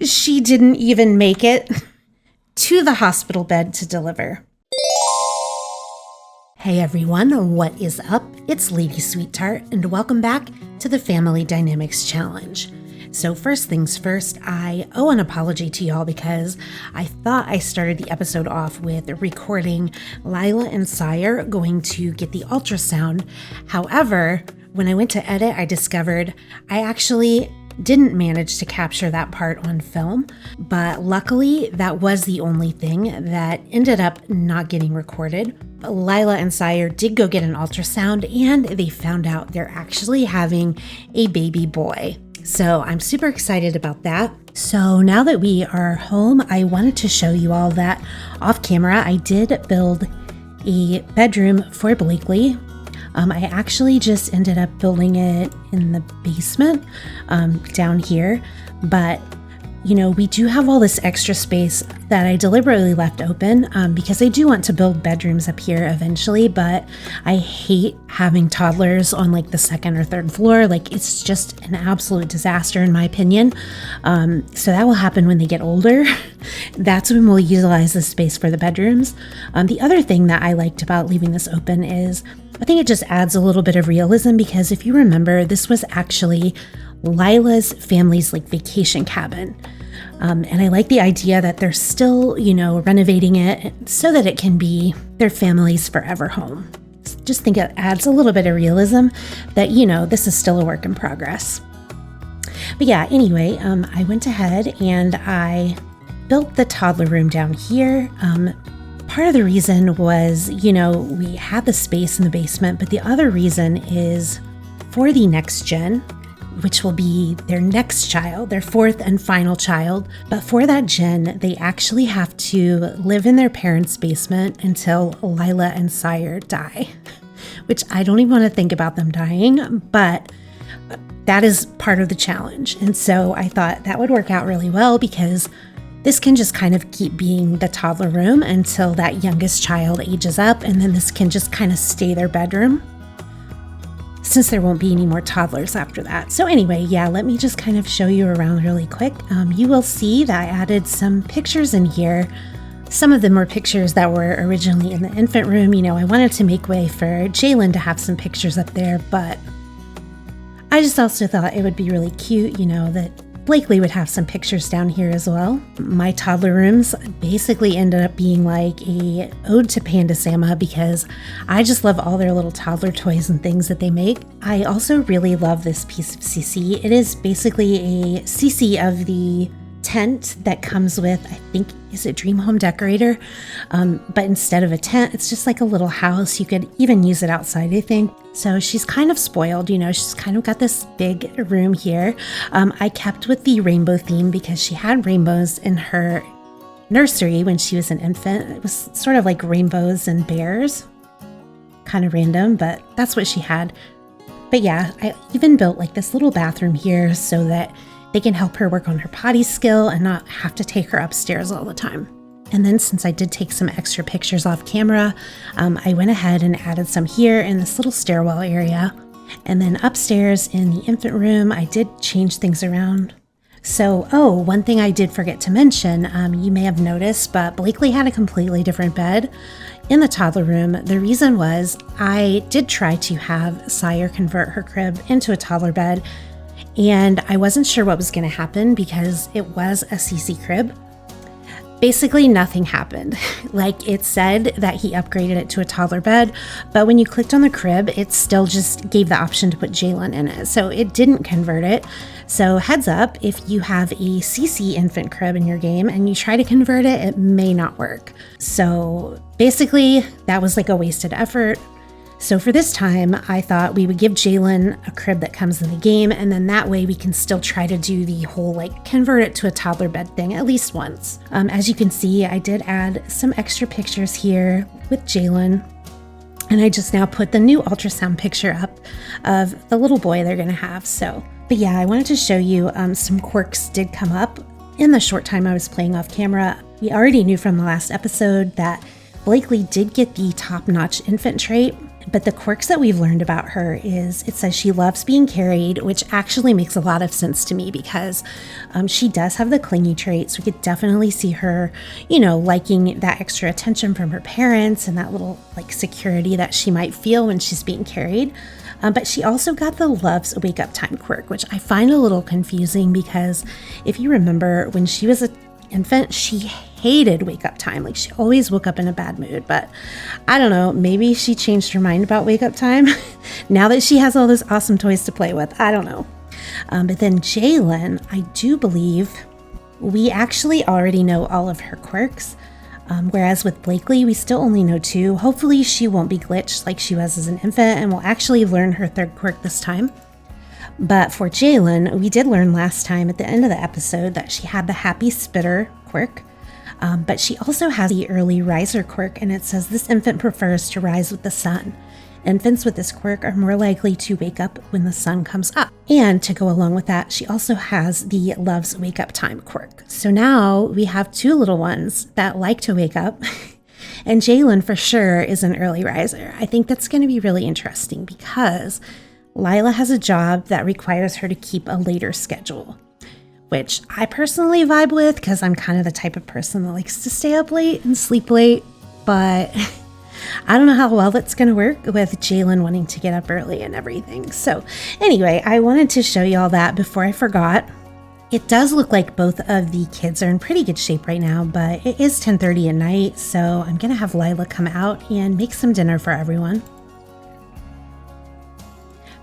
she didn't even make it to the hospital bed to deliver. Hey everyone, what is up? It's LadySweetTart, and welcome back to the Family Dynamics Challenge. So first things first, I owe an apology to y'all because I thought I started the episode off with recording Lilah and Sawyer going to get the ultrasound. However, when I went to edit, I discovered I actually didn't manage to capture that part on film, but luckily that was the only thing that ended up not getting recorded. Lilah and Sawyer did go get an ultrasound and they found out they're actually having a baby boy. So I'm super excited about that. So now that we are home, I wanted to show you all that off camera. I did build a bedroom for Blakely. I actually just ended up building it in the basement down here, but you know, we do have all this extra space that I deliberately left open because I do want to build bedrooms up here eventually, but I hate having toddlers on like the second or third floor. Like, it's just an absolute disaster in my opinion. So that will happen when they get older. That's when we'll utilize the space for the bedrooms. The other thing that I liked about leaving this open is I think it just adds a little bit of realism, because if you remember, this was actually Lilah's family's like vacation cabin. And I like the idea that they're still, you know, renovating it so that it can be their family's forever home. Just think it adds a little bit of realism that, you know, this is still a work in progress. But yeah, anyway, I went ahead and I built the toddler room down here. Part of the reason was, you know, we had the space in the basement, but the other reason is for the next gen, which will be their next child, their fourth and final child. But for that gen, they actually have to live in their parents' basement until Lilah and Sawyer die, which I don't even want to think about them dying, but that is part of the challenge. And so I thought that would work out really well, because this can just kind of keep being the toddler room until that youngest child ages up, and then this can just kind of stay their bedroom, since there won't be any more toddlers after that. So anyway, yeah, let me just kind of show you around really quick. You will see that I added some pictures in here. Some of them were pictures that were originally in the infant room. You know, I wanted to make way for Jaylen to have some pictures up there, but I just also thought it would be really cute, you know, that Blakely would have some pictures down here as well. My toddler rooms basically ended up being like a ode to Panda Sama, because I just love all their little toddler toys and things that they make. I also really love this piece of CC. It is basically a CC of the tent that comes with, I think, is it Dream Home Decorator? But instead of a tent, it's just like a little house. You could even use it outside, I think. So she's kind of spoiled, you know, she's kind of got this big room here. I kept with the rainbow theme because she had rainbows in her nursery when she was an infant. It was sort of like rainbows and bears. Kind of random, but that's what she had. But yeah, I even built like this little bathroom here so that they can help her work on her potty skill and not have to take her upstairs all the time. And then since I did take some extra pictures off camera, I went ahead and added some here in this little stairwell area. And then upstairs in the infant room, I did change things around. So, one thing I did forget to mention, you may have noticed, but Blakely had a completely different bed in the toddler room. The reason was I did try to have Sawyer convert her crib into a toddler bed, and I wasn't sure what was going to happen because it was a CC crib. Basically, nothing happened. Like, it said that he upgraded it to a toddler bed, but when you clicked on the crib, it still just gave the option to put Jaylen in it. So it didn't convert it. So heads up, if you have a CC infant crib in your game and you try to convert it, it may not work. So basically, that was like a wasted effort. So for this time, I thought we would give Jaylen a crib that comes in the game, and then that way we can still try to do the whole like convert it to a toddler bed thing at least once. As you can see, I did add some extra pictures here with Jaylen, and I just now put the new ultrasound picture up of the little boy they're gonna have. So, but yeah, I wanted to show you some quirks did come up in the short time I was playing off camera. We already knew from the last episode that Blakely did get the top-notch infant trait. But the quirks that we've learned about her is it says she loves being carried, which actually makes a lot of sense to me because she does have the clingy traits. We could definitely see her, liking that extra attention from her parents and that little security that she might feel when she's being carried. But she also got the loves a wake up time quirk, which I find a little confusing because if you remember when she was an infant, she hated wake up time. She always woke up in a bad mood, but I don't know, maybe she changed her mind about wake up time now that she has all those awesome toys to play with. I don't know. But then Jaylen, I do believe we actually already know all of her quirks. Whereas with Blakely, we still only know 2. Hopefully she won't be glitched like she was as an infant and will actually learn her 3rd quirk this time. But for Jaylen, we did learn last time at the end of the episode that she had the happy spitter quirk. But she also has the early riser quirk, and it says this infant prefers to rise with the sun. Infants with this quirk are more likely to wake up when the sun comes up. And to go along with that, she also has the loves wake up time quirk. So now we have 2 little ones that like to wake up. And Jaylen for sure is an early riser. I think that's going to be really interesting because Lilah has a job that requires her to keep a later schedule, which I personally vibe with because I'm kind of the type of person that likes to stay up late and sleep late, but I don't know how well that's going to work with Jaylen wanting to get up early and everything. So anyway, I wanted to show you all that before I forgot. It does look like both of the kids are in pretty good shape right now, but it is 10:30 at night, so I'm going to have Lilah come out and make some dinner for everyone.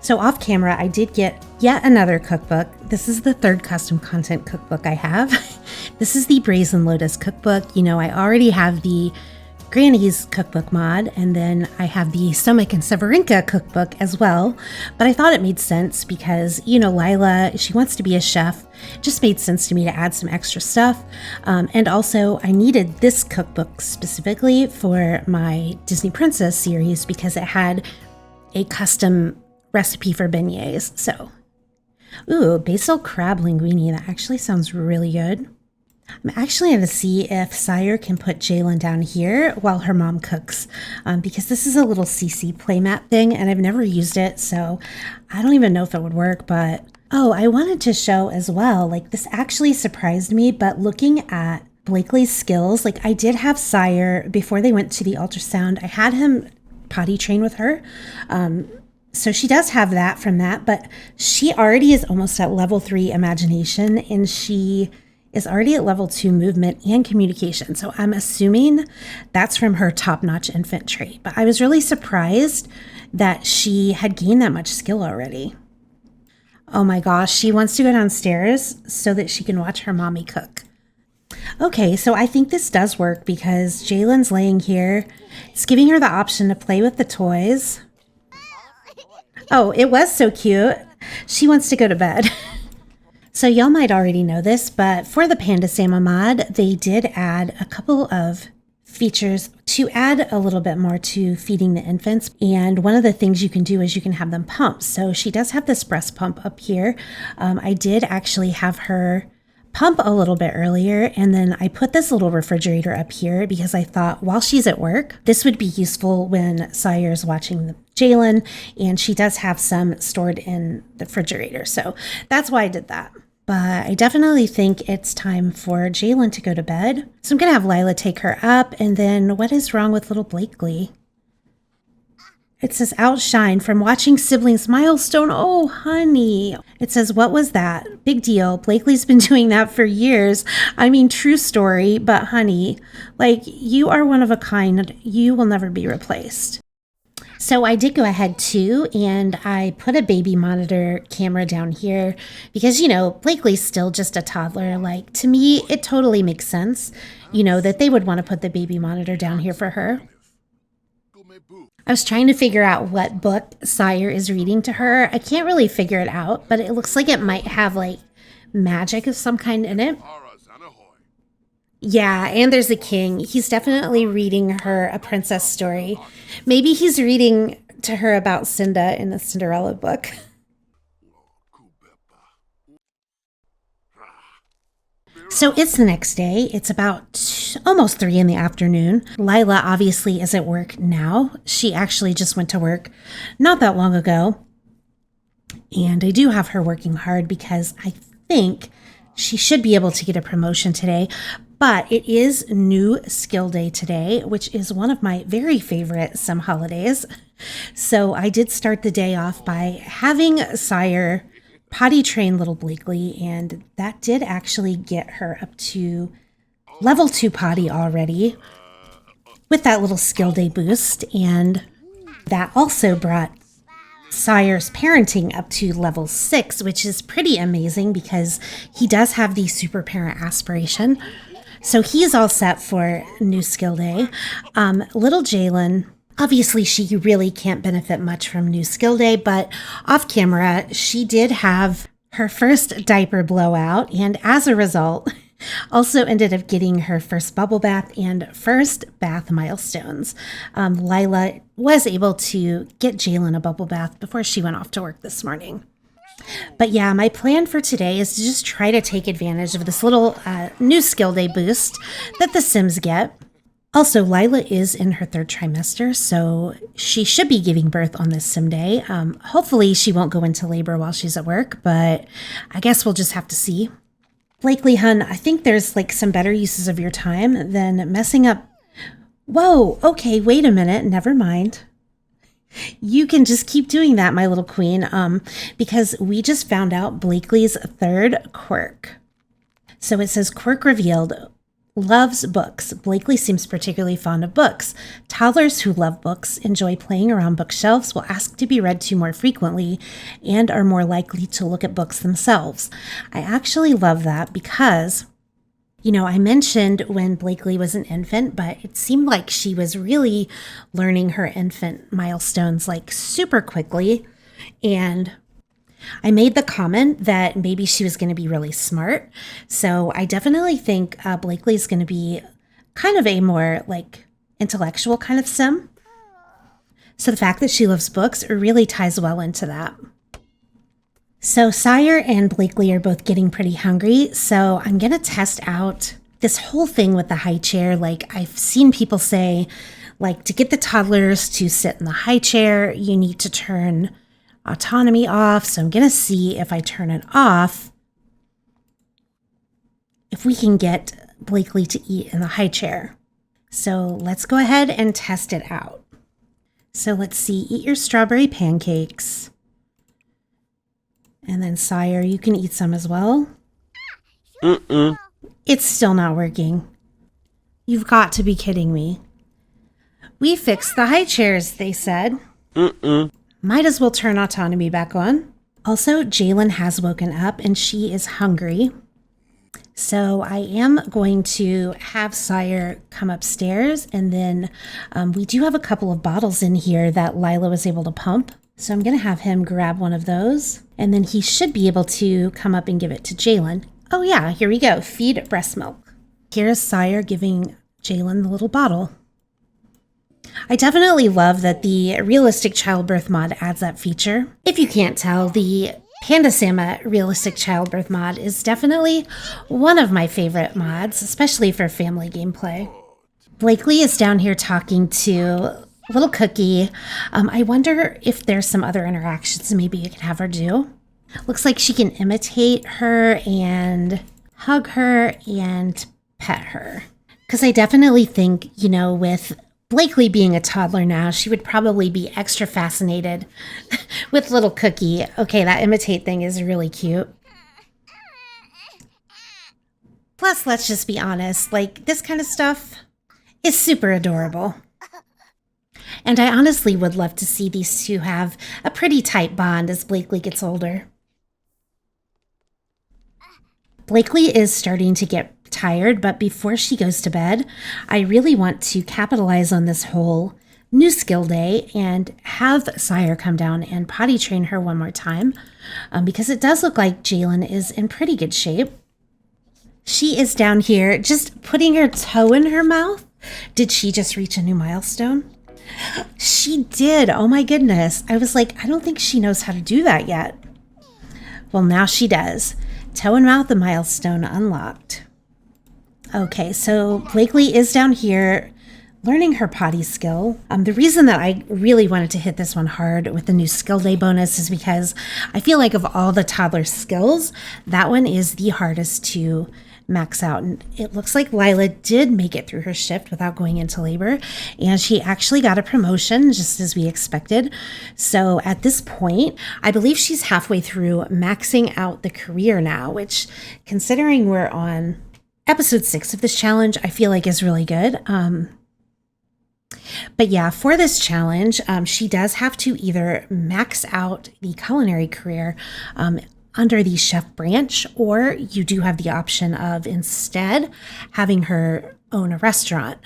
So off camera, I did get yet another cookbook. This is the 3rd custom content cookbook I have. This is the Brazen Lotus cookbook. I already have the Granny's cookbook mod, and then I have the Stomach and Severinka cookbook as well. But I thought it made sense because, Lilah, she wants to be a chef. It just made sense to me to add some extra stuff. And also, I needed this cookbook specifically for my Disney Princess series because it had a custom recipe for beignets. So, ooh, basil crab linguine. That actually sounds really good. I'm actually going to see if Sawyer can put Jaylen down here while her mom cooks, because this is a little CC playmat thing and I've never used it, so I don't even know if it would work. But oh, I wanted to show as well, this actually surprised me, but looking at Blakely's skills, I did have Sawyer before they went to the ultrasound. I had him potty train with her. So she does have that from that, but she already is almost at level 3 imagination, and she is already at level 2 movement and communication. So I'm assuming that's from her top-notch infant trait. But I was really surprised that she had gained that much skill already. Oh my gosh, she wants to go downstairs so that she can watch her mommy cook. Okay, so I think this does work because Jaylen's laying here. It's giving her the option to play with the toys. Oh, it was so cute. She wants to go to bed. So y'all might already know this, but for the Panda Sama mod, they did add a couple of features to add a little bit more to feeding the infants. And one of the things you can do is you can have them pump. So she does have this breast pump up here. I did actually have her pump a little bit earlier, and then I put this little refrigerator up here because I thought while she's at work, this would be useful when Sawyer's watching Jaylen, and she does have some stored in the refrigerator. So that's why I did that. But I definitely think it's time for Jaylen to go to bed. So I'm going to have Lilah take her up. And then what is wrong with little Blakely? It says outshine from watching siblings milestone. Oh, honey. It says, what was that? Big deal. Blakely's been doing that for years. I mean, true story. But honey, you are one of a kind. You will never be replaced. So I did go ahead too, and I put a baby monitor camera down here because, Blakely's still just a toddler. To me, it totally makes sense, that they would want to put the baby monitor down here for her. I was trying to figure out what book Sawyer is reading to her. I can't really figure it out, but it looks like it might have magic of some kind in it. Yeah, and there's a king. He's definitely reading her a princess story. Maybe he's reading to her about Cinda in the Cinderella book. So it's the next day. It's about almost 3 in the afternoon. Lilah obviously is at work now. She actually just went to work not that long ago. And I do have her working hard because I think she should be able to get a promotion today. But it is New Skill Day today, which is one of my very favorite sim holidays. So I did start the day off by having Sawyer potty train little Blakely, and that did actually get her up to level 2 potty already with that little skill day boost. And that also brought Sawyer's parenting up to level 6, which is pretty amazing because he does have the super parent aspiration. So he's all set for New Skill Day. Little Jaylen, obviously she really can't benefit much from New Skill Day, but off camera, she did have her first diaper blowout, and as a result, also ended up getting her first bubble bath and first bath milestones. Lilah was able to get Jaylen a bubble bath before she went off to work this morning. But yeah, my plan for today is to just try to take advantage of this little New Skill Day boost that the Sims get. Also, Lilah is in her 3rd trimester, so she should be giving birth on this sim day. Hopefully she won't go into labor while she's at work, but I guess we'll just have to see. Blakely, hun, I think there's like some better uses of your time than messing up. Whoa, okay, wait a minute, never mind. You can just keep doing that, my little queen, because we just found out Blakely's 3rd quirk. So it says, quirk revealed, loves books. Blakely seems particularly fond of books. Toddlers who love books enjoy playing around bookshelves, will ask to be read to more frequently, and are more likely to look at books themselves. I actually love that because, you know, I mentioned when Blakely was an infant, but it seemed like she was really learning her infant milestones like super quickly. And I made the comment that maybe she was going to be really smart. So I definitely think Blakely is going to be kind of a more like intellectual kind of sim. So the fact that she loves books really ties well into that. So Sawyer and Blakely are both getting pretty hungry. So I'm going to test out this whole thing with the high chair. Like I've seen people say, like to get the toddlers to sit in the high chair, you need to turn autonomy off. So I'm going to see if I turn it off, if we can get Blakely to eat in the high chair. So let's go ahead and test it out. So let's see, eat your strawberry pancakes. And then Sawyer, you can eat some as well. It's still not working. You've got to be kidding me. We fixed the high chairs, they said. Might as well turn autonomy back on. Also, Jaylen has woken up and she is hungry. So I am going to have Sawyer come upstairs, and then we do have a couple of bottles in here that Lilah was able to pump. So I'm going to have him grab one of those, and then he should be able to come up and give it to Jaylen. Oh yeah, here we go. Feed breast milk. Here's Sawyer giving Jaylen the little bottle. I definitely love that the realistic childbirth mod adds that feature. If you can't tell, the Panda Sama realistic childbirth mod is definitely one of my favorite mods, especially for family gameplay. Blakely is down here talking to little Cookie. I wonder if there's some other interactions maybe you can have her do. Looks like she can imitate her and hug her and pet her. Because I definitely think, you know, with Blakely being a toddler now, she would probably be extra fascinated with little Cookie. Okay, that imitate thing is really cute. Plus, let's just be honest, like this kind of stuff is super adorable. And I honestly would love to see these two have a pretty tight bond as Blakely gets older. Blakely is starting to get tired, but before she goes to bed, I really want to capitalize on this whole New Skill Day and have Sawyer come down and potty train her one more time, because it does look like Jaylen is in pretty good shape. She is down here just putting her toe in her mouth. Did she just reach a new milestone? She did. Oh my goodness. I was like, I don't think she knows how to do that yet. Well, now she does. Toe and mouth, the milestone unlocked. Okay, so Blakely is down here learning her potty skill. The reason that I really wanted to hit this one hard with the new skill day bonus is because I feel like of all the toddler skills, that one is the hardest to max out. And it looks like Lilah did make it through her shift without going into labor, and she actually got a promotion just as we expected. So at this point, I believe she's halfway through maxing out the career now, which, considering we're on episode 6 of this challenge, I feel like is really good. But yeah, for this challenge, she does have to either max out the culinary career under the chef branch, or you do have the option of instead having her own a restaurant.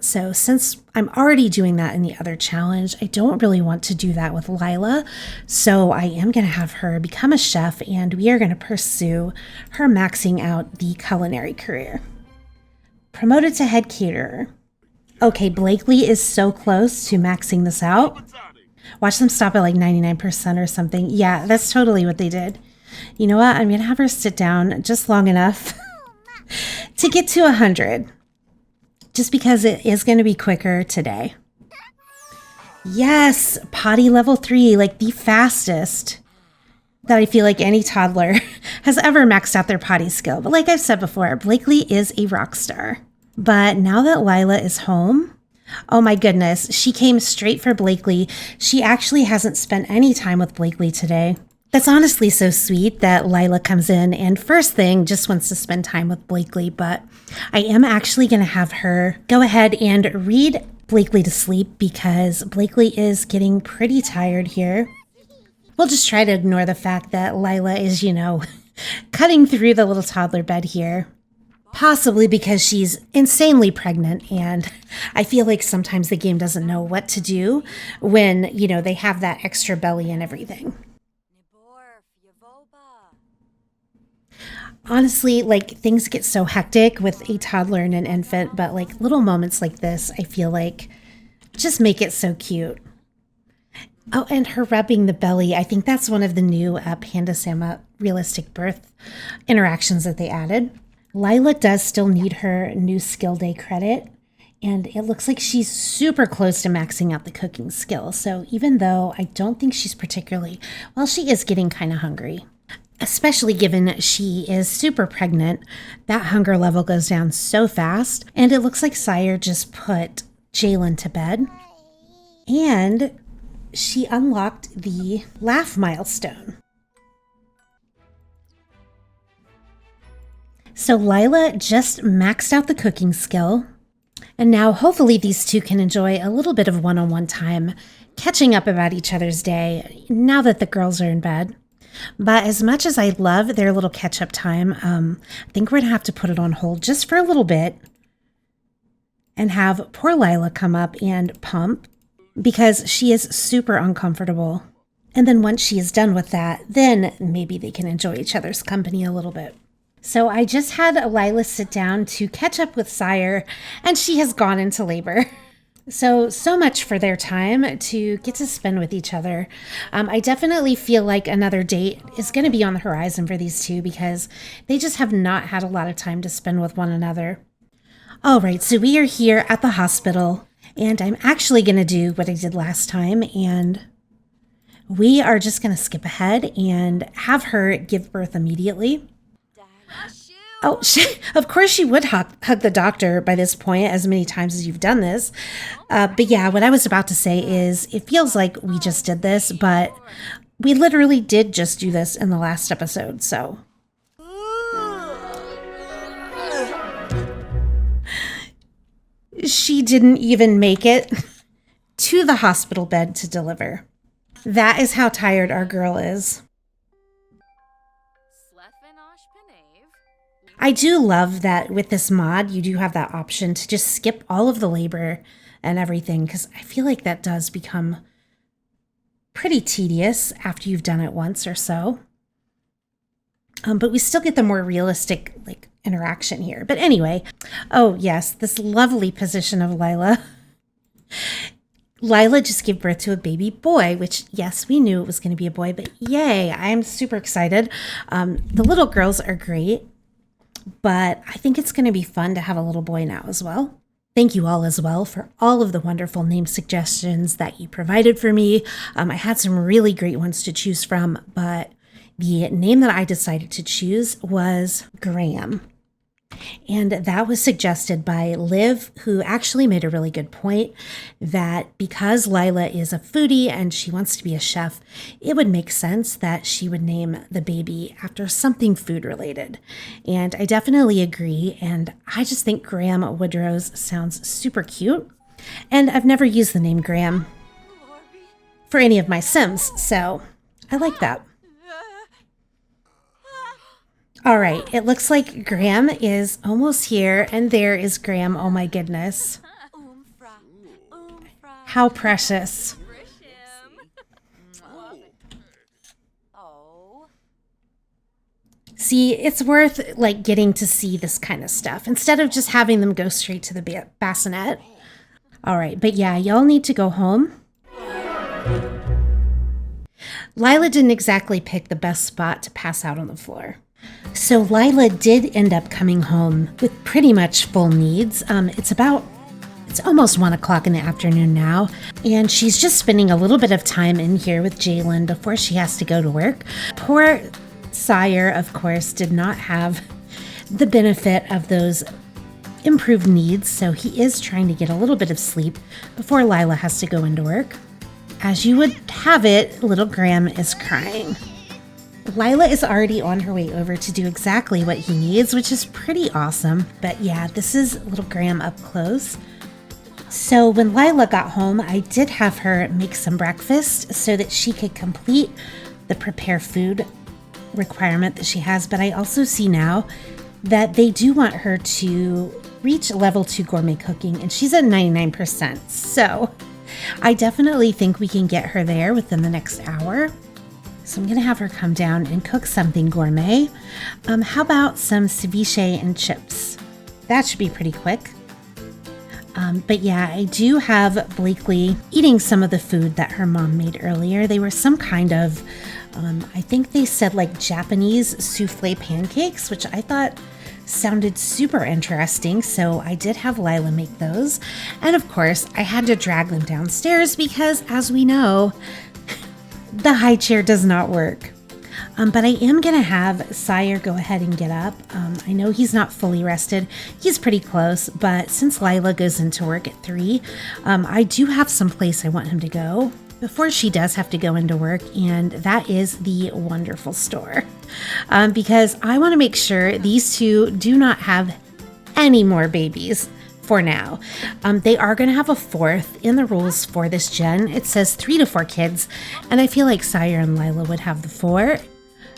So since I'm already doing that in the other challenge, I don't really want to do that with Lilah. So I am going to have her become a chef, and we are going to pursue her maxing out the culinary career. Promoted to head caterer. Okay, Blakely is so close to maxing this out. Watch them stop at like 99% or something. Yeah, that's totally what they did. You know what? I'm going to have her sit down just long enough to get to 100. Just because it is going to be quicker today. Yes, potty level 3, like the fastest that I feel like any toddler has ever maxed out their potty skill. But like I've said before, Blakely is a rock star. But now that Lilah is home, oh my goodness, she came straight for Blakely. She actually hasn't spent any time with Blakely today. That's honestly so sweet that Lilah comes in and first thing just wants to spend time with Blakely, but I am actually going to have her go ahead and read Blakely to sleep because Blakely is getting pretty tired here. We'll just try to ignore the fact that Lilah is, cutting through the little toddler bed here. Possibly because she's insanely pregnant, and I feel like sometimes the game doesn't know what to do when, they have that extra belly and everything. Honestly, things get so hectic with a toddler and an infant, but little moments like this, I feel like just make it so cute. Oh, and her rubbing the belly. I think that's one of the new Panda Sama realistic birth interactions that they added. Lilah does still need her new skill day credit, and it looks like she's super close to maxing out the cooking skill. So even though I don't think she's particularly, well, she is getting kind of hungry. Especially given she is super pregnant, that hunger level goes down so fast. And it looks like Sawyer just put Jaylen to bed. And she unlocked the laugh milestone. So Lilah just maxed out the cooking skill. And now hopefully these two can enjoy a little bit of one-on-one time, catching up about each other's day now that the girls are in bed. But as much as I love their little catch-up time, I think we're going to have to put it on hold just for a little bit and have poor Lilah come up and pump because she is super uncomfortable. And then once she is done with that, then maybe they can enjoy each other's company a little bit. So I just had Lilah sit down to catch up with Sawyer, and she has gone into labor. So much for their time to get to spend with each other. I definitely feel like another date is going to be on the horizon for these two because they just have not had a lot of time to spend with one another. All right, so we are here at the hospital, and I'm actually going to do what I did last time, and we are just going to skip ahead and have her give birth immediately. Oh, of course she would hug the doctor by this point, as many times as you've done this. But yeah, what I was about to say is it feels like we just did this, but we literally did just do this in the last episode, so. She didn't even make it to the hospital bed to deliver. That is how tired our girl is. I do love that with this mod, you do have that option to just skip all of the labor and everything, because I feel like that does become pretty tedious after you've done it once or so. But we still get the more realistic interaction here. But anyway, oh yes, this lovely position of Lilah. Lilah just gave birth to a baby boy, which, yes, we knew it was going to be a boy, but yay, I am super excited. The little girls are great. but I think it's going to be fun to have a little boy now as well. Thank you all as well for all of the wonderful name suggestions that you provided for me. I had some really great ones to choose from, but the name that I decided to choose was Graham. And that was suggested by Liv, who actually made a really good point that because Lilah is a foodie and she wants to be a chef, it would make sense that she would name the baby after something food related. And I definitely agree. And I just think Graham Woodrose sounds super cute. And I've never used the name Graham for any of my Sims, so I like that. All right, it looks like Graham is almost here, and there is Graham. Oh my goodness. How precious. See, it's worth like getting to see this kind of stuff instead of just having them go straight to the bassinet. All right, but yeah, y'all need to go home. Lilah didn't exactly pick the best spot to pass out on the floor. So Lilah did end up coming home with pretty much full needs. It's almost 1 o'clock in the afternoon now, and she's just spending a little bit of time in here with Jaylen before she has to go to work. Poor Sawyer, of course, did not have the benefit of those improved needs, so he is trying to get a little bit of sleep before Lilah has to go into work. As you would have it, little Graham is crying. Lilah is already on her way over to do exactly what he needs, which is pretty awesome. But yeah, this is little Graham up close. So when Lilah got home, I did have her make some breakfast so that she could complete the prepare food requirement that she has. But I also see now that they do want her to reach level 2 gourmet cooking, and she's at 99%. So I definitely think we can get her there within the next hour. So I'm going to have her come down and cook something gourmet. How about some ceviche and chips? That should be pretty quick. But yeah, I do have Blakely eating some of the food that her mom made earlier. They were some kind of, I think they said like Japanese souffle pancakes, which I thought sounded super interesting. So I did have Lilah make those. And of course, I had to drag them downstairs because, as we know, the high chair does not work. But I am going to have Sawyer go ahead and get up. I know he's not fully rested. He's pretty close, but since Lilah goes into work at 3, I do have some place I want him to go before she does have to go into work, and that is the wonderful store. Because I want to make sure these two do not have any more babies. For now. They are going to have a 4th in the rules for this gen. It says 3 to 4 kids, and I feel like Sawyer and Lilah would have the 4.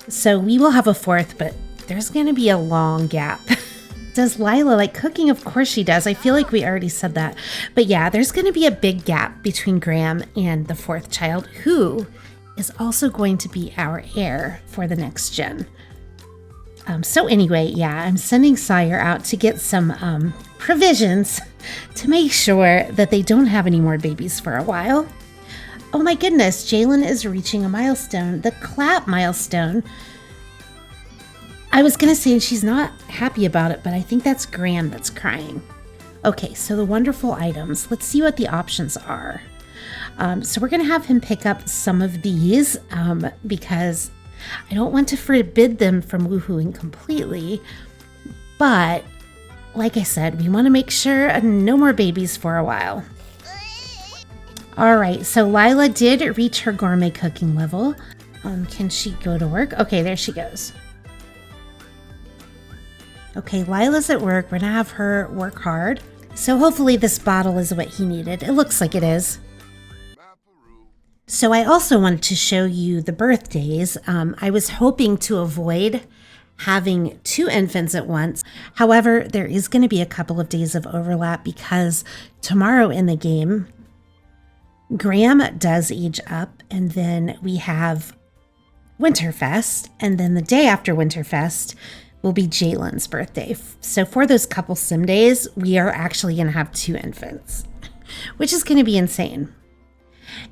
So we will have a 4th, but there's going to be a long gap. Does Lilah like cooking? Of course she does. I feel like we already said that. But yeah, there's going to be a big gap between Graham and the 4th child, who is also going to be our heir for the next gen. So anyway, yeah, I'm sending Sawyer out to get some provisions to make sure that they don't have any more babies for a while. Oh my goodness, Jaylen is reaching a milestone, the clap milestone. I was going to say she's not happy about it, but I think that's Graham that's crying. Okay, so the wonderful items. Let's see what the options are. So we're going to have him pick up some of these because I don't want to forbid them from woohooing completely, but like I said, we want to make sure no more babies for a while. All right, so Lilah did reach her gourmet cooking level. Can she go to work? Okay, there she goes. Okay, Lilah's at work. We're gonna have her work hard. So hopefully this bottle is what he needed. It looks like it is. So I also wanted to show you the birthdays. I was hoping to avoid having 2 infants at once. However, there is going to be a couple of days of overlap because tomorrow in the game, Graham does age up, and then we have Winterfest, and then the day after Winterfest will be Jaylen's birthday. So for those couple sim days, we are actually going to have 2 infants, which is going to be insane.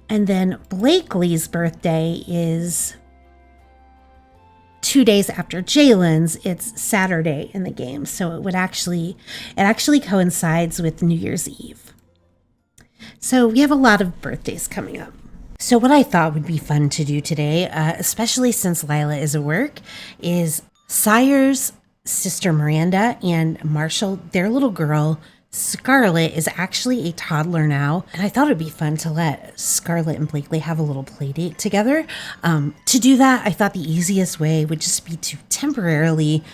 And then Blakely's birthday is 2 days after Jaylen's, it's Saturday in the game. So it actually coincides with New Year's Eve. So we have a lot of birthdays coming up. So what I thought would be fun to do today, especially since Lilah is at work, is Sawyer's sister Miranda and Marshall, their little girl, Scarlet, is actually a toddler now. And I thought it'd be fun to let Scarlet and Blakely have a little play date together. To do that, I thought the easiest way would just be to temporarily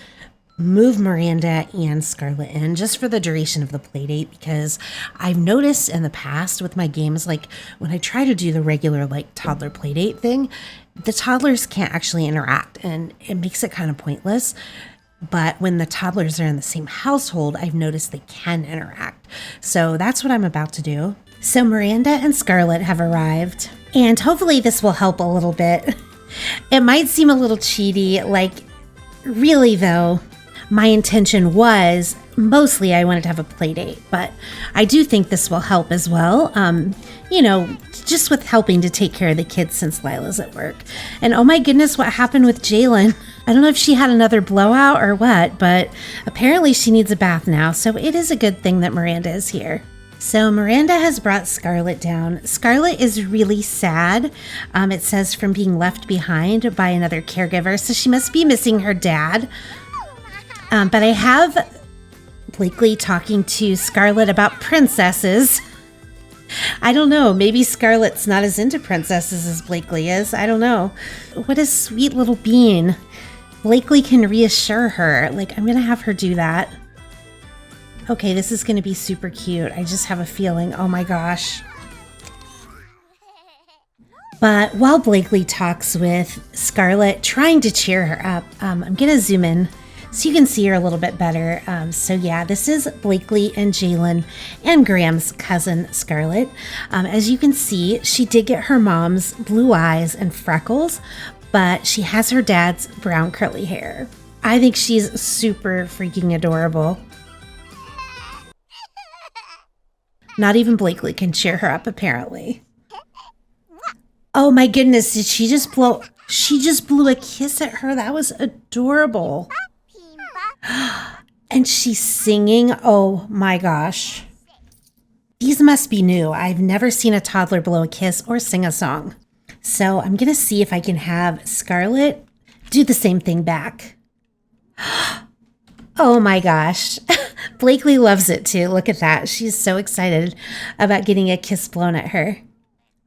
move Miranda and Scarlet in just for the duration of the play date, because I've noticed in the past with my games, like when I try to do the regular like toddler play date thing, the toddlers can't actually interact and it makes it kind of pointless. But when the toddlers are in the same household, I've noticed they can interact. So that's what I'm about to do. So Miranda and Scarlet have arrived, and hopefully this will help a little bit. It might seem a little cheaty, like really though, my intention was mostly I wanted to have a play date, but I do think this will help as well. Just with helping to take care of the kids since Lilah's at work. And oh my goodness, what happened with Jaylen? I don't know if she had another blowout or what, but apparently she needs a bath now. So it is a good thing that Miranda is here. So Miranda has brought Scarlet down. Scarlet is really sad. It says from being left behind by another caregiver. So she must be missing her dad. But I have Blakely talking to Scarlet about princesses. I don't know. Maybe Scarlet's not as into princesses as Blakely is. I don't know. What a sweet little bean. Blakely can reassure her. Like, I'm going to have her do that. Okay, this is going to be super cute. I just have a feeling. Oh my gosh. But while Blakely talks with Scarlet, trying to cheer her up, I'm going to zoom in so you can see her a little bit better. So yeah, this is Blakely and Jaylen and Graham's cousin, Scarlet. As you can see, she did get her mom's blue eyes and freckles, but she has her dad's brown curly hair. I think she's super freaking adorable. Not even Blakely can cheer her up, apparently. Oh my goodness, did she just blow? She just blew a kiss at her. That was adorable. And she's singing. Oh my gosh. These must be new. I've never seen a toddler blow a kiss or sing a song. So I'm going to see if I can have Scarlet do the same thing back. Oh my gosh. Blakely loves it too. Look at that. She's so excited about getting a kiss blown at her.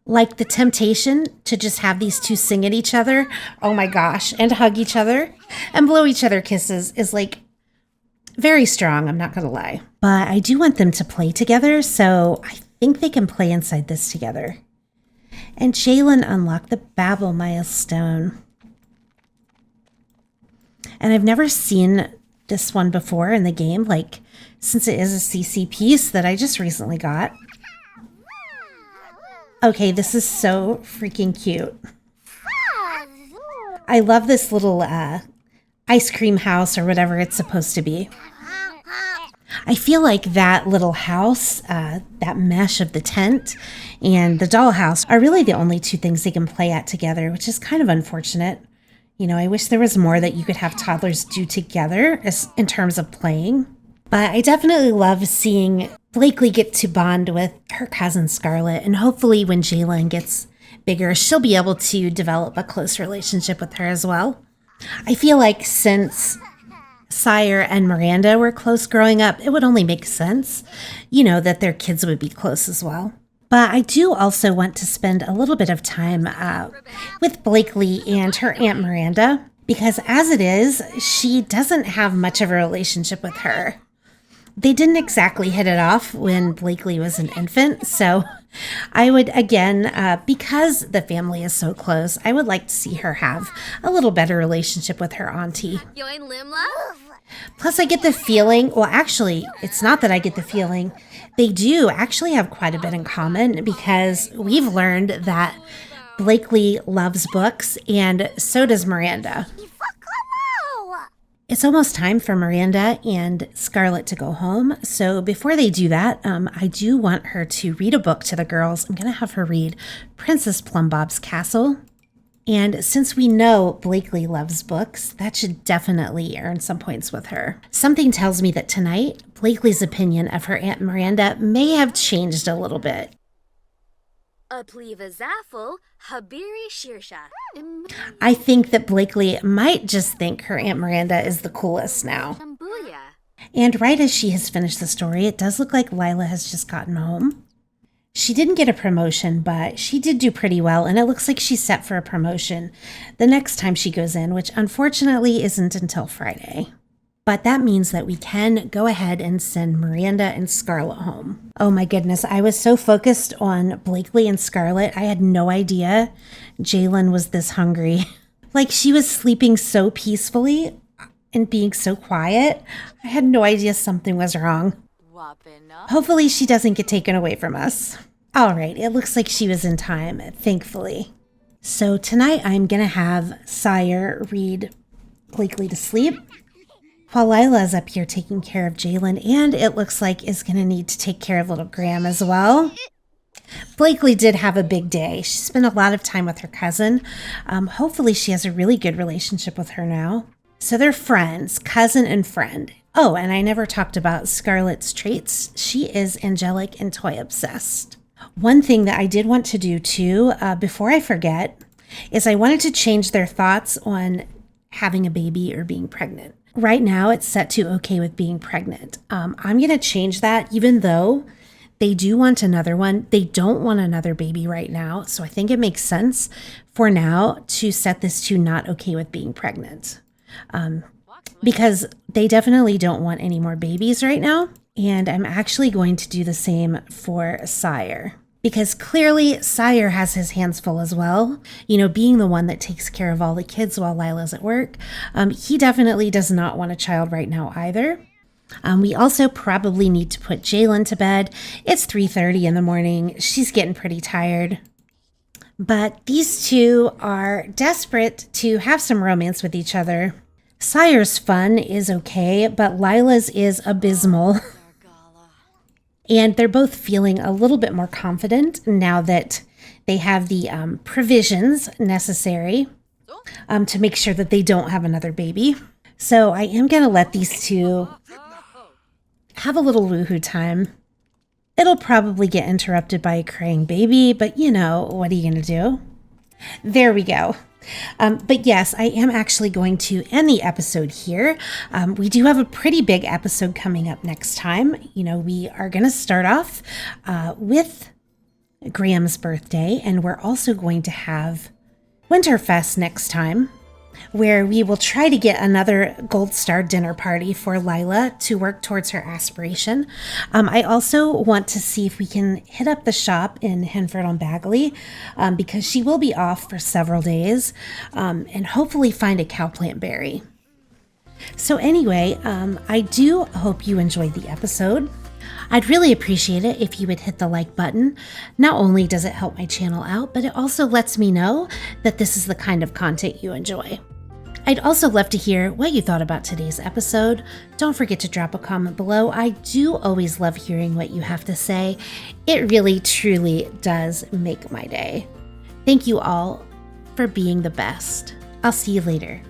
Like the temptation to just have these two sing at each other. Oh my gosh. And hug each other and blow each other kisses is like very strong, I'm not going to lie. But I do want them to play together, so I think they can play inside this together. And Jaylen unlocked the Babble milestone. And I've never seen this one before in the game, like since it is a CC piece that I just recently got. Okay, this is so freaking cute. I love this little ice cream house or whatever it's supposed to be. I feel like that little house, that mesh of the tent and the dollhouse are really the only two things they can play at together, which is kind of unfortunate. You know, I wish there was more that you could have toddlers do together in terms of playing. But I definitely love seeing Blakely get to bond with her cousin Scarlet, and hopefully when Jaylen gets bigger, she'll be able to develop a close relationship with her as well. I feel like since Sawyer and Miranda were close growing up, it would only make sense, that their kids would be close as well. But I do also want to spend a little bit of time with Blakely and her Aunt Miranda, because as it is, she doesn't have much of a relationship with her. They didn't exactly hit it off when Blakely was an infant, so I would, again, because the family is so close, I would like to see her have a little better relationship with her auntie. Plus, I get the feeling, well, actually, it's not that I get the feeling, they do actually have quite a bit in common, because we've learned that Blakely loves books, and so does Miranda. It's almost time for Miranda and Scarlet to go home. So before they do that, I do want her to read a book to the girls. I'm going to have her read Princess Plumbob's Castle. And since we know Blakely loves books, that should definitely earn some points with her. Something tells me that tonight, Blakely's opinion of her Aunt Miranda may have changed a little bit. I think that Blakely might just think her Aunt Miranda is the coolest now. And right as she has finished the story, it does look like Lilah has just gotten home. She didn't get a promotion, but she did do pretty well, and it looks like she's set for a promotion the next time she goes in, which unfortunately isn't until Friday. But that means that we can go ahead and send Miranda and Scarlet home. Oh my goodness, I was so focused on Blakely and Scarlet, I had no idea Jaylen was this hungry. Like, she was sleeping so peacefully and being so quiet. I had no idea something was wrong. Hopefully she doesn't get taken away from us. All right, it looks like she was in time, thankfully. So tonight I'm going to have Sawyer read Blakely to sleep, while Lila's up here taking care of Jaylen, and it looks like is going to need to take care of little Graham as well. Blakely did have a big day. She spent a lot of time with her cousin. Hopefully she has a really good relationship with her now. So they're friends, cousin and friend. Oh, and I never talked about Scarlet's traits. She is angelic and toy obsessed. One thing that I did want to do too, before I forget, is I wanted to change their thoughts on having a baby or being pregnant. Right now it's set to okay with being pregnant. I'm going to change that, even though they do want another one. They don't want another baby right now. So I think it makes sense for now to set this to not okay with being pregnant. Because they definitely don't want any more babies right now. And I'm actually going to do the same for Sawyer. Because clearly Sawyer has his hands full as well. You know, being the one that takes care of all the kids while Lila's at work. He definitely does not want a child right now either. We also probably need to put Jaylen to bed. It's 3:30 in the morning. She's getting pretty tired. But these two are desperate to have some romance with each other. Sawyer's fun is okay, but Lila's is abysmal. And they're both feeling a little bit more confident now that they have the provisions necessary to make sure that they don't have another baby. So I am going to let these two have a little woohoo time. It'll probably get interrupted by a crying baby, but you know, what are you going to do? There we go. But yes, I am actually going to end the episode here. We do have a pretty big episode coming up next time. You know, we are going to start off with Graham's birthday, and we're also going to have Winterfest next time, where we will try to get another Gold Star dinner party for Lilah to work towards her aspiration. I also want to see if we can hit up the shop in Henford-on-Bagley because she will be off for several days, and hopefully find a cowplant berry. So anyway, I do hope you enjoyed the episode. I'd really appreciate it if you would hit the like button. Not only does it help my channel out, but it also lets me know that this is the kind of content you enjoy. I'd also love to hear what you thought about today's episode. Don't forget to drop a comment below. I do always love hearing what you have to say. It really, truly does make my day. Thank you all for being the best. I'll see you later.